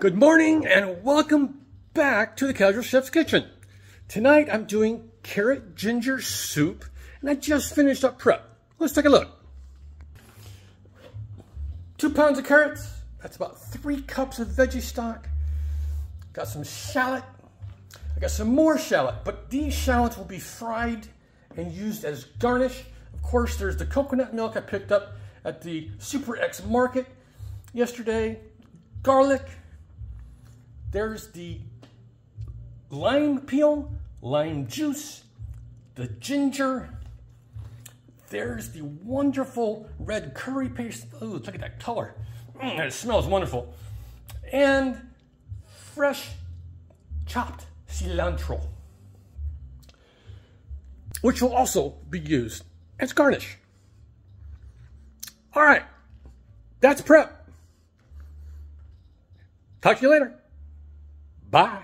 Good morning and welcome back to the Casual Chef's Kitchen. Tonight I'm doing carrot ginger soup and I just finished up prep. Let's take a look. 2 pounds of carrots, that's about 3 cups of veggie stock. Got some shallot. I got some more shallot, but these shallots will be fried and used as garnish. Of course, there's the coconut milk I picked up at the Super X Market yesterday. Garlic. There's the lime peel, lime juice, the ginger. There's the wonderful red curry paste. Oh, look at that color. It smells wonderful. And fresh chopped cilantro, which will also be used as garnish. All right, that's prep. Talk to you later. Bye.